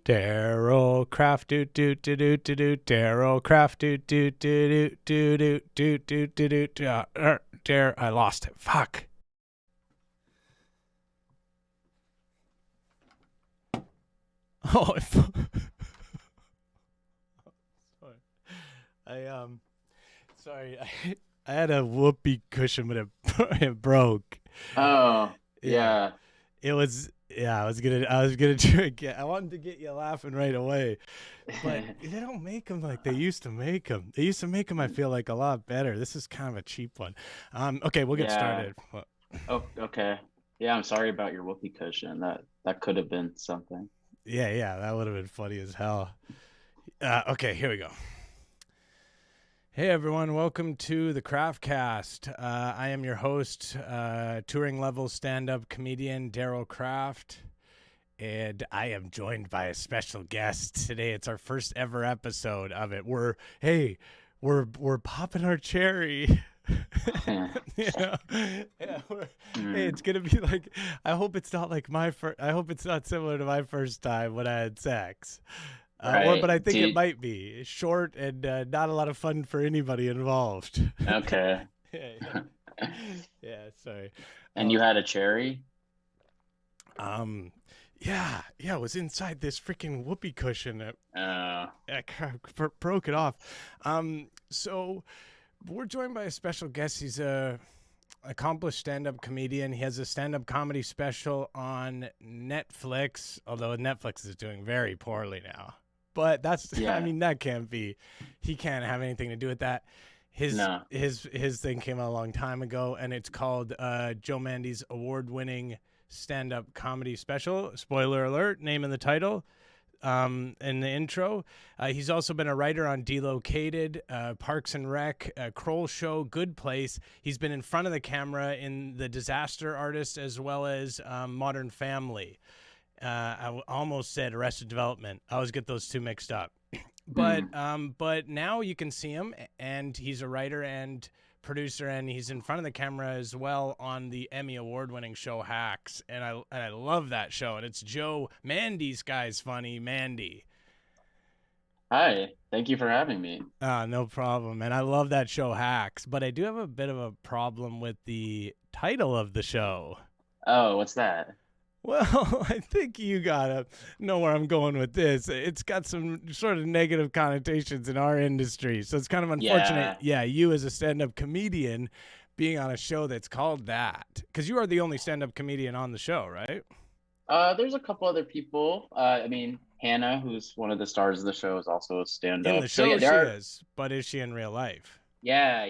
Daryl Craft do do do do do do Daryl Craft do do do do do do do do do do Dare I lost it. Fuck. Oh, sorry. I sorry. I had a whoopee cushion, but it broke. Oh, Yeah. yeah. It was I was gonna do it again. I wanted to get you laughing right away, but they don't make them like they used to make them. They used to make them, I feel like, a lot better. This is kind of a cheap one. Okay, we'll get Yeah. started. Oh, okay. Yeah, I'm sorry about your whoopee cushion. That could have been something. Yeah, that would have been funny as hell. Okay, here we go. Hey everyone, welcome to the Craftcast. I am your host, touring level stand-up comedian Daryl Craft. And I am joined by a special guest today. It's our first ever episode of it. We're popping our cherry. you know? Yeah, hey, Mm, it's gonna be like. I hope it's not like my first. I hope it's not similar to my first time when I had sex. But right. I think it might be. It's short and not a lot of fun for anybody involved. Okay. yeah, yeah. Sorry. And you had a cherry? Um, yeah, it was inside this freaking whoopee cushion. Uh, I broke it off. So we're joined by a special guest. He's a accomplished stand-up comedian. He has a stand-up comedy special on Netflix, although Netflix is doing very poorly now. But that's, I yeah. mean, that can't be. He can't have anything to do with that. His No. his thing came out a long time ago, and it's called Joe Mande's award-winning stand-up comedy special. Spoiler alert, name in the title, in the intro. He's also been a writer on Delocated, Parks and Rec, Kroll Show, Good Place. He's been in front of the camera in The Disaster Artist as well as Modern Family. I almost said Arrested Development. I always get those two mixed up. Mm. But now you can see him, and he's a writer and producer, and he's in front of the camera as well on the Emmy award-winning show Hacks, and I love that show. And it's Joe Mande's guy's funny Mandy. Hi. Thank you for having me. No problem, and I love that show Hacks. But I do have a bit of a problem with the title of the show. Oh, what's that? Well, I think you gotta know where I'm going with this. It's got some sort of negative connotations in our industry, so it's kind of unfortunate. Yeah. Yeah, you as a stand-up comedian being on a show that's called that, because you are the only stand-up comedian on the show, right? There's a couple other people. I mean, Hannah, who's one of the stars of the show, is also a In the stand-up. So show, yeah, there she are. is, but is she in real life? Yeah,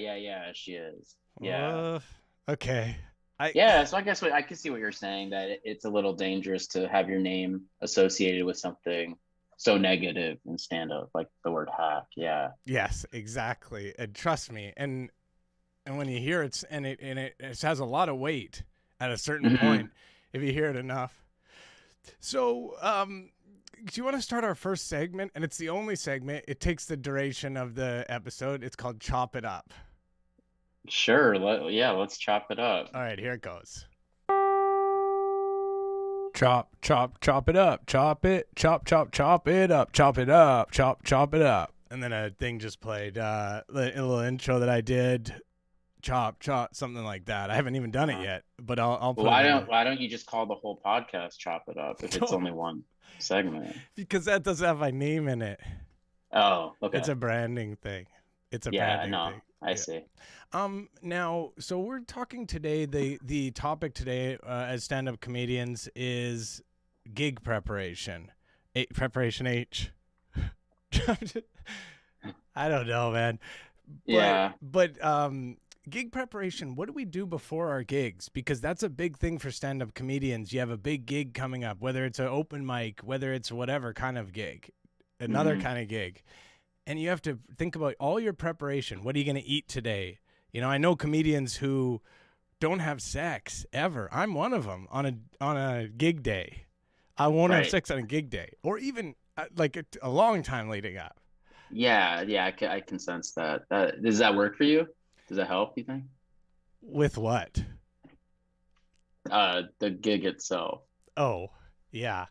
she is. Yeah. Uh, okay. I Yeah, so I guess I can see what you're saying, that it's a little dangerous to have your name associated with something so negative in stand up, like the word hack. Yeah. Yes, exactly, and trust me, and when you hear it, it has a lot of weight at a certain Hmm. point if you hear it enough. So, do you want to start our first segment? And it's the only segment. It takes the duration of the episode. It's called Chop It Up. Sure. Yeah, let's chop it up. All right, here it goes. Chop it up. Chop it up. Chop it up. Chop it up. And then a thing just played, a little intro that I did. Chop, something like that. I haven't even done it Uh, yet, but I'll well, put it why in don't the. why don't you just call the whole podcast "Chop It Up" if it's only one segment? Because that doesn't have my name in it. Oh, It's okay. a branding thing. It's a Yeah, branding no, thing. I Yeah. see. Now, so we're talking today. The topic today, as stand-up comedians, is gig preparation. Preparation H. I don't know, man. But Yeah, but gig preparation. What do we do before our gigs? Because that's a big thing for stand-up comedians. You have a big gig coming up, whether it's an open mic, whether it's whatever kind of gig, another hmm, kind of gig, and you have to think about all your preparation. What are you going to eat today? You know, I know comedians who don't have sex ever. I'm one of them on a gig day. I won't have right. sex on a gig day, or even like a long time leading up. Yeah, I can sense that. Does that work for you? Does that help, you think? With what? The gig itself. Oh, yeah.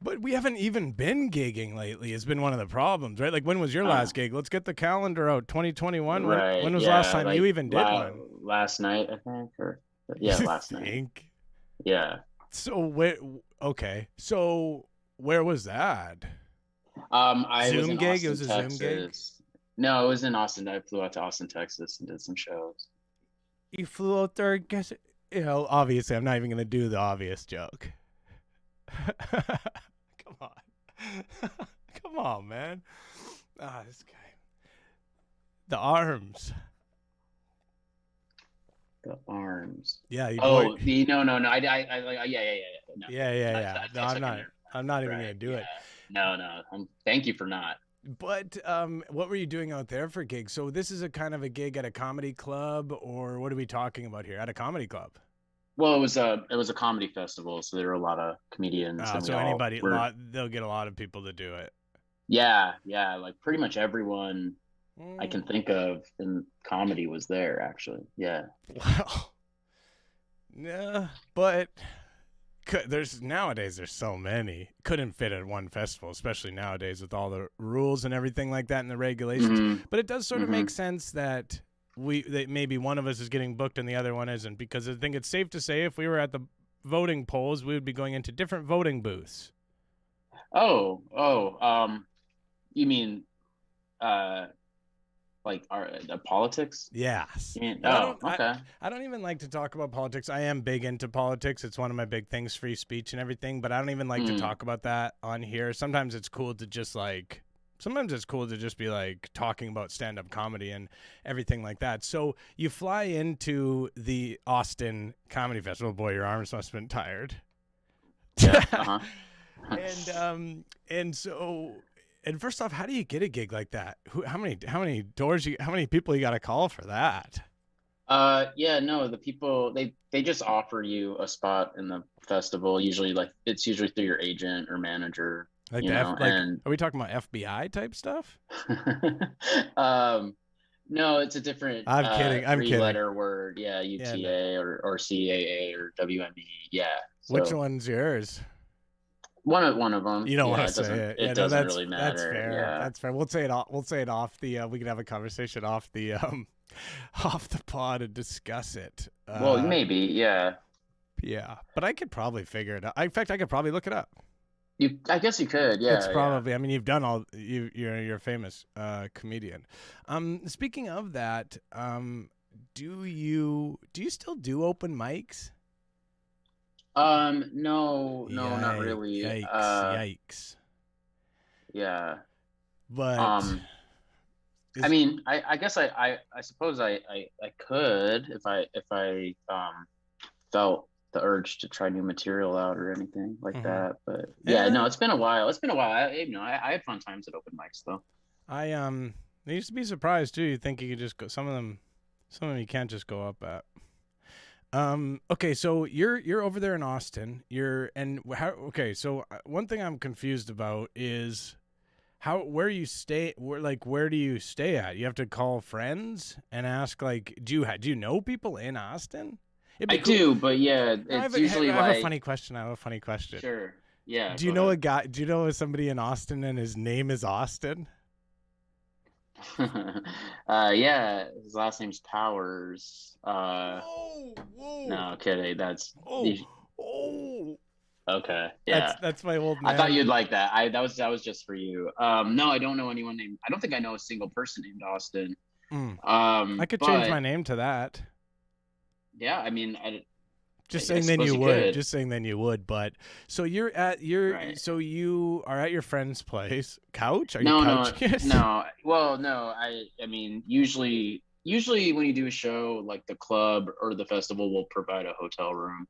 But we haven't even been gigging lately. It's been one of the problems, right? Like, when was your Uh, last gig? Let's get the calendar out. 2021. When right. was the last Yeah. time you Like even did one? last night, I think, or You yeah, last night. think? Yeah. So where? Okay. So where was that? I was Zoom in gig? It Austin, was a Zoom gig. Texas. No, it was in Austin. I flew out to Austin, Texas, and did some shows. You flew out there. Guess obviously, I'm not even gonna do the obvious joke. Come on, come on, man. This guy. The arms. The arms. Yeah, you Oh, boy. the no. Yeah, yeah. No, Yeah. No, I I'm took not. I'm not even gonna right. do Yeah. it. No. Thank you for not. But what were you doing out there for gigs? So this is a kind of a gig at a comedy club, or what are we talking about here? At a comedy club. Well, it was a comedy festival, so there were a lot of comedians, and we So all anybody, were. they'll get a lot of people to do it. Yeah. Like pretty much everyone I can Mm, think of in comedy was there, actually. Yeah. well, yeah, but nowadays there's so many. Couldn't fit at one festival, especially nowadays with all the rules and everything like that and the regulations. hmm But it does sort of hmm make sense that maybe one of us is getting booked and the other one isn't, because I think it's safe to say if we were at the voting polls, we would be going into different voting booths. Oh. You mean uh like our the politics? Yes. You mean, And okay. I don't even like to talk about politics. I am big into politics. It's one of my big things, free speech and everything, but I don't even like to Mm. talk about that on here. Sometimes it's cool to just be like talking about stand-up comedy and everything like that. So you fly into the Austin Comedy Festival. Boy, your arms must have been tired. Yeah. Uh-huh. And so, and first off, how do you get a gig like that? How many doors how many people you got to call for that? Yeah, no, the people they just offer you a spot in the festival. Usually, like it's usually through your agent or manager, Like like, and are we talking about FBI type stuff? um, no, it's a different I'm kidding. I'm kidding. three-letter word. Yeah, Yeah, no. UTA or CAA or WME. Yeah, Which so one's yours? one of them. You don't Yeah, want to say it. Yeah, it no, doesn't really that's matter. fair. Yeah. That's fair. We'll say it off. We'll say it off the. We can have a conversation off the off the pod and discuss it. Well, maybe. Yeah. Yeah, but I could probably figure it out. In fact, I could probably look it up. I guess you could. It's Yeah. Yeah. probably. I mean, you've done all. You're a famous comedian. Speaking of that, do you still do open mics? No, not really. Yikes. Yeah. But I mean, I guess I suppose I could if I felt the urge to try new material out or anything like that. But yeah, no, it's been a while. It's been a while. I had fun times at open mics though. I used to be surprised too. You think you could just go some of them you can't just go up at. Okay, so you're over there in Austin. So one thing I'm confused about is where you stay. Where do you stay at? You have to call friends and ask, like, do you know people in Austin? I do, but yeah, it's usually I have like a funny question. Sure. Yeah. Do you know a guy? Do you know somebody in Austin and his name is Austin? Yeah, his last name's Powers. Whoa. No, kidding. That's Oh. okay. Yeah. That's my old man. I thought you'd like that. That was just for you. No, I don't know anyone named. I don't think I know a single person named Austin. I could change my name to that. Yeah, I mean, Just saying then you would. But so you're at so you are at your friend's place. Couch? Are you couch kids? No. Well, no. I mean, usually when you do a show, like the club or the festival will provide a hotel room.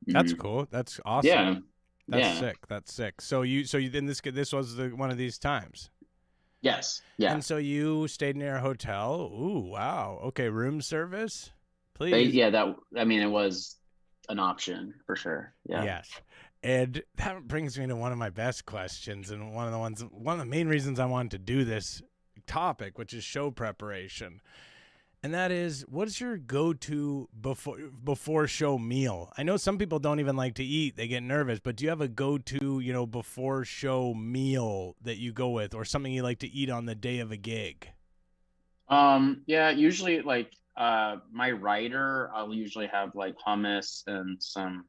That's cool. That's awesome. Yeah. That's sick. So you then this was one of these times. Yes. Yeah. And so you stayed near a hotel. Ooh, wow. Okay, room service. Please. It was an option for sure. Yeah. Yes. And that brings me to one of my best questions and one of the main reasons I wanted to do this topic, which is show preparation. And that is, what's your go-to before show meal? I know some people don't even like to eat; they get nervous. But do you have a go-to, before show meal that you go with, or something you like to eat on the day of a gig? Yeah, usually like my rider, I'll usually have like hummus and some,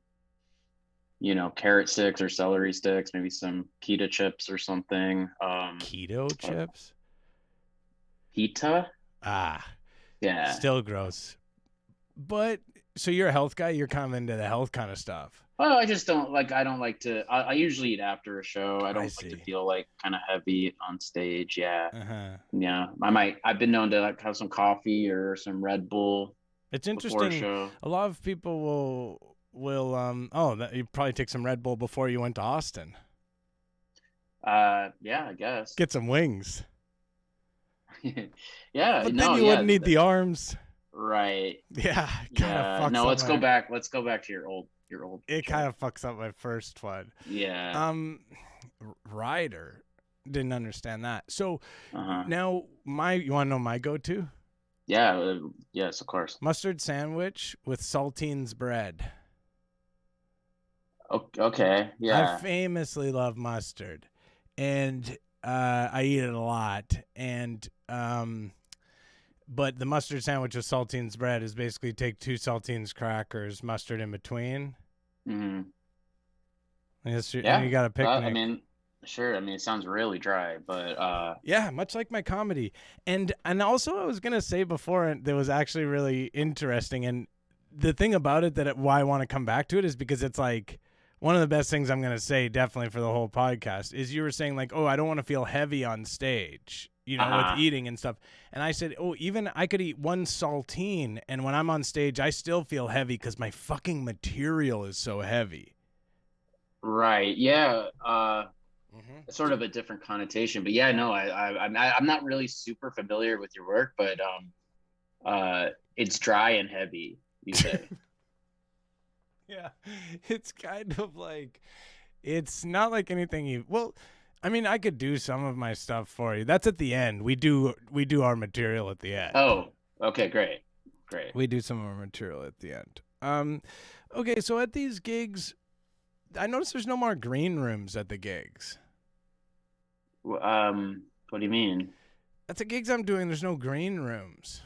carrot sticks or celery sticks, maybe some pita chips or something. Keto Uh, chips? Pita? Ah, Yeah. still gross. But so you're a health guy. You're kind of into the health kind of stuff. Well, I just don't like. I don't like to. I usually eat after a show. I I don't like to see. feel like kind of heavy on stage. Yeah, Uh-huh. yeah. I might. I've been known to like have some coffee or some Red Bull It's before a interesting. show. A lot of people will you probably take some Red Bull before you went to Austin. Yeah, I guess. Get some wings. Yeah, But then no, you yeah, wouldn't need the arms. right. Yeah, it kind of Yeah, fucks no, up let's go my. back. Let's go back to your old It kind joke. of fucks up my first one. Yeah. Um, Ryder didn't understand that. So Uh-huh. now you want to know my go-to? Yeah. Yes, of course. Mustard sandwich with saltines bread. Okay. I Yeah. famously love mustard, and I eat it a lot. And but the mustard sandwich with saltines bread is basically take 2 saltines crackers, mustard in between. Hmm. And Yeah. you got a I picnic. mean, sure. I mean, it sounds really dry, but Yeah, much like my comedy. And also I was gonna say before, and that was actually really interesting. And the thing about it why I want to come back to it is because it's like one of the best things I'm gonna say definitely for the whole podcast is you were saying like, oh, I don't want to feel heavy on stage, with uh-huh. eating and stuff. And I said, oh, even I could eat one saltine, and when I'm on stage, I still feel heavy because my fucking material is so heavy. Right. Yeah. Mm-hmm. Sort of a different connotation, but yeah, no, I'm not really super familiar with your work, but it's dry and heavy, you say. Yeah, it's kind of like it's not like anything you. Well, I mean, I could do some of my stuff for you. That's at the end. We do our material at the end. Oh, okay, great. We do some of our material at the end. Okay, so at these gigs, I noticed there's no more green rooms at the gigs. What do you mean? At the gigs I'm doing, there's no green rooms.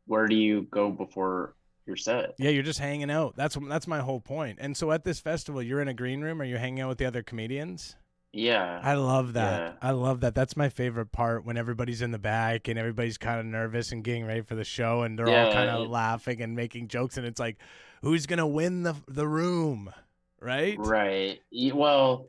Where do you go before your set? Yeah, you're just hanging out. That's my whole point. And so at this festival, you're in a green room. Are you hanging out with the other comedians? Yeah, I love that. yeah, I love that. That's my favorite part when everybody's in the back and everybody's kind of nervous and getting ready for the show and they're all yeah. kind of laughing and making jokes and it's like, who's gonna win the room, right? Right. Well,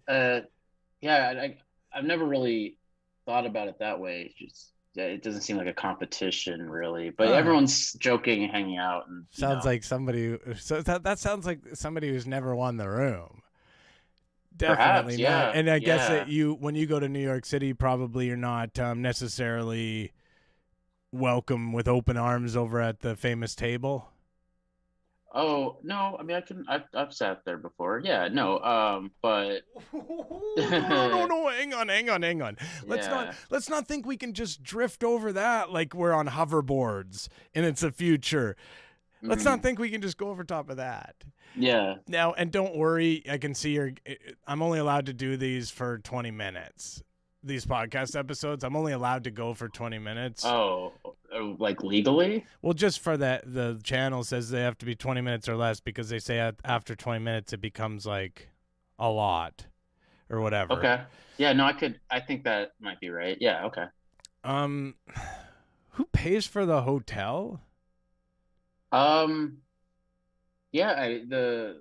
yeah, I've never really thought about it that way. It's just yeah, it doesn't seem like a competition really, but Huh. everyone's joking and hanging out, and Sounds like somebody. So that sounds like somebody who's never won the room. perhaps, Definitely not. yeah, And I guess that yeah. when you go to New York City, probably you're not necessarily welcome with open arms over at the famous table. Oh no, I mean I've sat there before. Yeah, no, but No. Hang on. yeah, Let's not think we can just drift over that like we're on hoverboards and it's a future. Let's not mhm, think we can just go over top of that. yeah. Now, and don't worry, I can see I'm only allowed to do these for 20 minutes. These podcast episodes, I'm only allowed to go for 20 minutes. Like legally? Well, just for that, the channel says they have to be 20 minutes or less because they say after 20 minutes it becomes like a lot or whatever. Okay. Yeah, no, I think that might be right. Yeah, okay. Um, who pays for the hotel? Um, yeah, the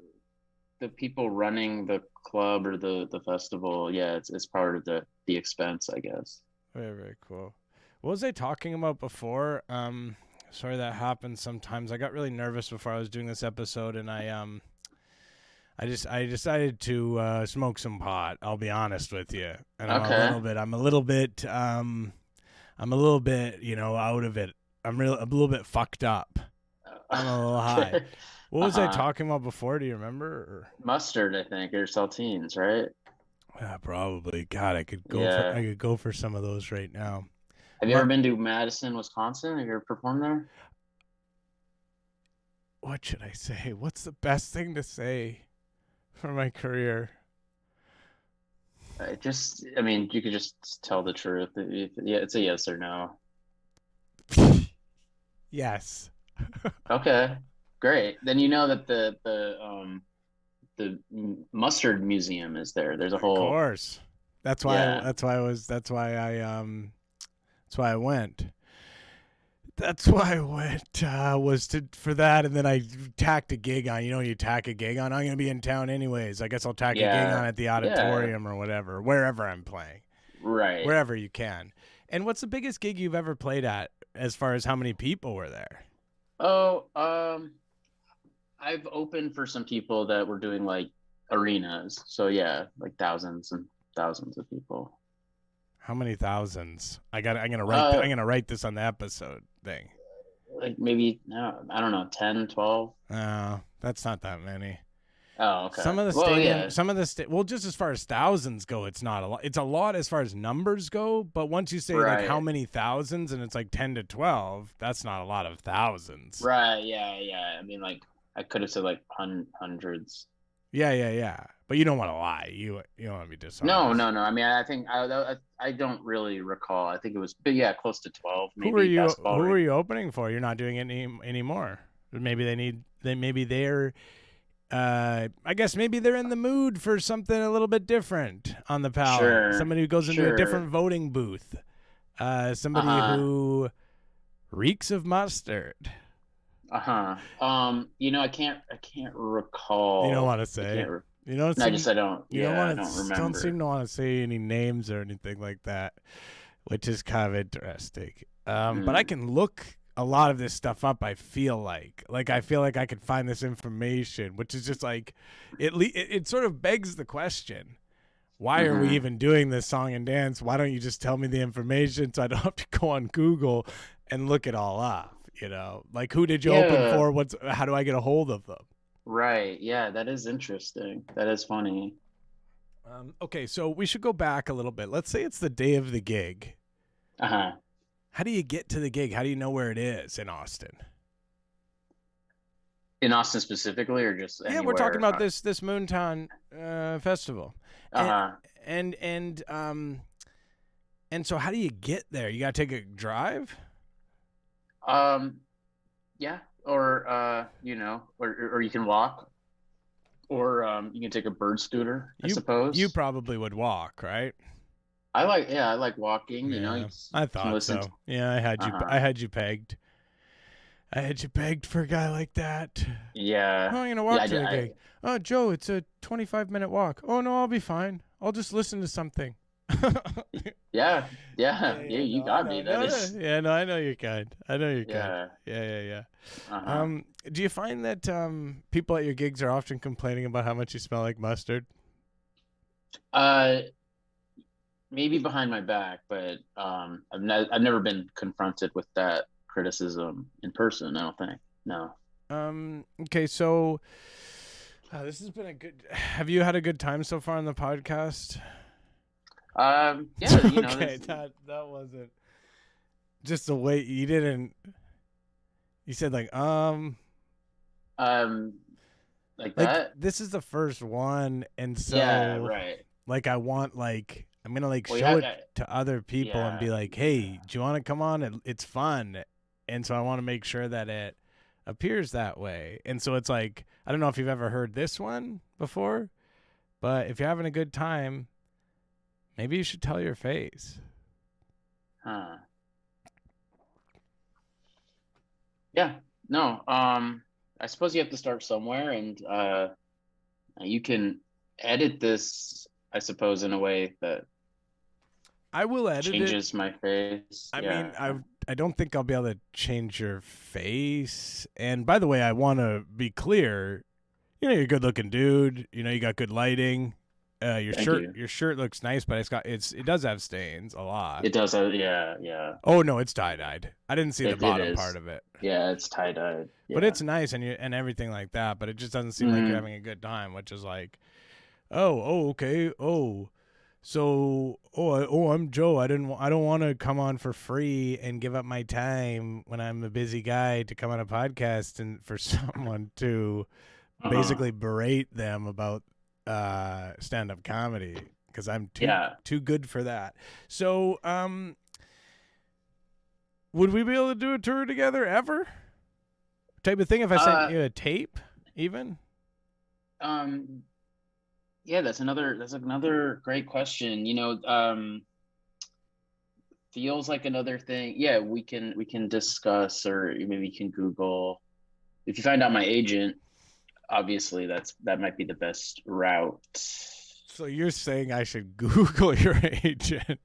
people running the club or the festival, yeah, it's part of the expense, I guess. Very, very cool. What was I talking about before? Sorry that happens sometimes. I got really nervous before I was doing this episode, and I decided to smoke some pot. I'll be honest with you, and Okay. I'm a little bit out of it. A little bit fucked up. I'm a little high. Okay. What was I Uh-huh. talking about before? Do you remember? Mustard, I think, or saltines, right? Yeah, probably. God, I Yeah. could go for some of those right now. Have you ever been to Madison, Wisconsin? Have you ever performed there? What should I say? What's the best thing to say for my career? I mean, you could just tell the truth. Yeah, it's a yes or no. Yes. Okay, great. Then you know that the mustard museum is there. There's a Of whole course. That's why. yeah. That's why I went. That's why I went was to for that, and then I tacked a gig on. You know, you tack a gig on. I'm gonna be in town anyways. I guess I'll tack a gig Yeah, on at the yeah, auditorium or whatever, wherever I'm playing, right. wherever you can. And what's the biggest gig you've ever played at, as far as how many people were there? Oh, I've opened for some people that were doing like arenas. So yeah, like thousands and thousands of people. How many thousands? I'm gonna write. Uh, I'm gonna write this on the episode thing. like maybe no, I don't know, 10, 12. That's not that many. Oh, okay. Some of the Well, yeah, well, just as far as thousands go, it's not a lot. It's a lot as far as numbers go, but once you say like how right. many thousands and it's like 10 to 12, that's not a lot of thousands. Right, yeah, yeah. I mean, like I could have said like hundreds. Yeah. But you don't want to lie. You don't want to be No, dishonest. no, no. I mean, I think I don't really recall. I think it was, but yeah, close to 12, Who are maybe you basketball who are ring. you opening for? You're not doing it anymore. Maybe maybe they're I guess maybe they're in the mood for something a little bit different on the palette. Sure, Somebody who goes into a different sure. voting booth. Somebody Uh-huh. who reeks of mustard. Uh-huh. I can't You don't want recall. to I say. can't re- You don't no, I seem. just I don't You don't yeah, I want don't to. Don't seem remember. to want to say any names or anything like that, which is kind of interesting. But I Mm. can look a lot of this stuff up. I feel like I could find this information, which is just like, it sort of begs the question: why are we Mm-hmm. even doing this song and dance? Why don't you just tell me the information so I don't have to go on Google and look it all up? You know, like who did you open Yeah, for? How do I get a hold of them? right. Yeah, that is interesting. That is funny. Okay, so we should go back a little bit. Let's say it's the day of the gig. Uh-huh. How do you get to the gig? How do you know where it is in Austin? In Austin specifically or just Yeah, we're talking anywhere? about this Moontown festival, and Uh-huh. and and um and so how do you get there? You got to take a drive. Um, yeah, or or you can walk, or you can take a bird scooter, I You suppose. probably would walk, right? I like walking, you Yeah, I can thought listen to so. Yeah, I had you. uh-huh. I had you pegged. I had you pegged for a guy like that. Yeah. Oh, I'm gonna Yeah, walk to the gig. Oh, Joe, it's a 25-minute walk. Oh no, I'll be fine. I'll just listen to something. yeah, yeah, yeah, No, you I got know, me. That is yeah, no, I know you're kind. I know you're kind. yeah. Yeah. Uh-huh. Do you find that people at your gigs are often complaining about how much you smell like mustard? Uh maybe behind my back, but I've never been confronted with that criticism in person, I don't think. No. Okay, so this has been a good. Have you had a good time so far on the podcast? Yeah, Okay, this that wasn't just the way you didn't. You said um like like that. this is the first one, and Yeah, so right. like I want like I'm gonna like Well, you show have it to other people and yeah, be like, hey, do you want to come on? It's fun, and so I want to make sure that it appears that way. And so it's like I don't know if you've ever heard this one before, but if you're having a good time, maybe you should tell your face. huh. Yeah. No. I suppose you have to start somewhere, and you can edit this, I suppose, in a way that I will edit it. changes my face. I mean, Yeah. I don't think I'll be able to change your face. And by the way, I want to be clear. You know, you're a good looking dude. You know, you got good lighting. Thank you. Your shirt looks nice, but it does have stains a lot. It does. Yeah. Yeah. Oh no, it's tie dyed. I didn't see the It bottom part is. of it, Yeah. It's tie dyed. but Yeah. it's nice and everything like that. But it just doesn't seem like you're Mm, having a good time, which is like, okay, oh. So, I'm Joe. I don't want to come on for free and give up my time when I'm a busy guy to come on a podcast and for someone to basically berate them about stand-up comedy because I'm too good for that. So, would we be able to do a tour together ever? Type of thing if I sent you a tape, even? Yeah, that's another great question. Feels like another thing. Yeah, we can discuss, or maybe you can Google. If you find out my agent, obviously that might be the best route. So you're saying I should Google your agent?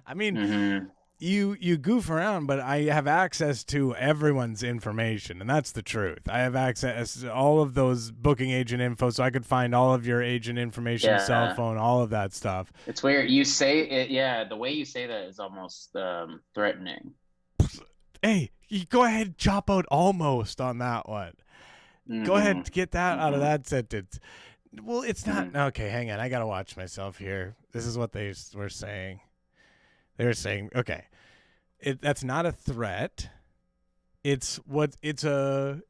I mean, you goof around, but I have access to everyone's information, and that's the truth. I have access to all of those booking agent info, so I could find all of your agent information, cell phone, all of that stuff. It's weird. You say it, yeah. The way you say that is almost threatening. Hey, you go ahead, chop out almost on that one. Go ahead, get that out of that sentence. Well, it's not okay. Hang on, I gotta watch myself here. This is what they were saying. They were saying, okay, that's not a threat. It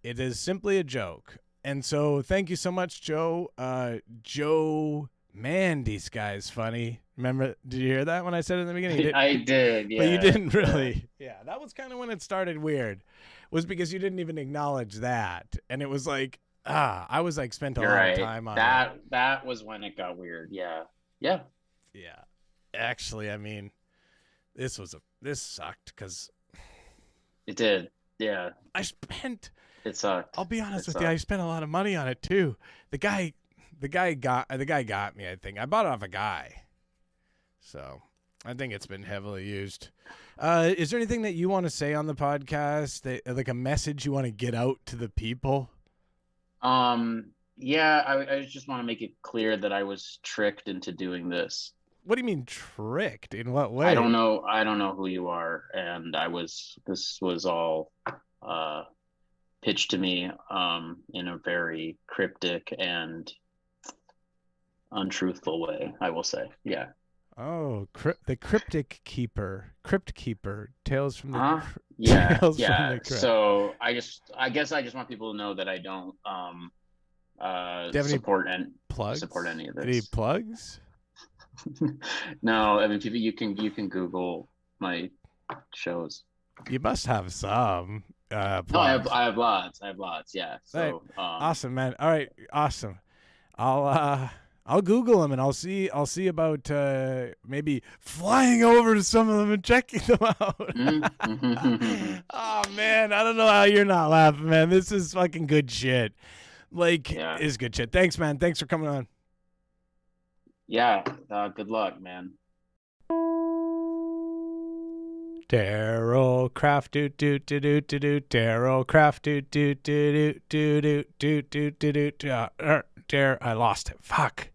is simply a joke. And so thank you so much, Joe. Joe Mande, this guy's funny. Remember, did you hear that when I said it in the beginning? I did, yeah. But you didn't really. Yeah, that was kind of when it started weird, was because you didn't even acknowledge that. And it was like, I was like spent a lot of time on that. That was when it got weird, yeah. Yeah. Yeah. Actually, I mean, this sucked because it did. Yeah. It sucked. I'll be honest with you. I spent a lot of money on it too. The guy got me. I think I bought it off a guy, so I think it's been heavily used. Is there anything that you want to say on the podcast, like a message you want to get out to the people? Yeah, I just want to make it clear that I was tricked into doing this. What do you mean tricked? In what way? I don't know who you are, and this was all pitched to me in a very cryptic and untruthful way, I will say. Yeah. Oh, the Crypt Keeper, Tales from the Tales from the Crypt. So I guess I just want people to know that I don't support any of this. Any plugs? No, I mean, you can Google my shows. You must have some. No, I have lots. Yeah. So right. Awesome, man. All right, awesome. I'll Google them and I'll see about maybe flying over to some of them and checking them out. Oh man, I don't know how you're not laughing, man. This is fucking good shit. Is good shit. Thanks, man. Thanks for coming on. Yeah, good luck, man. Daryl Craft Daryl Craft I lost it. Fuck.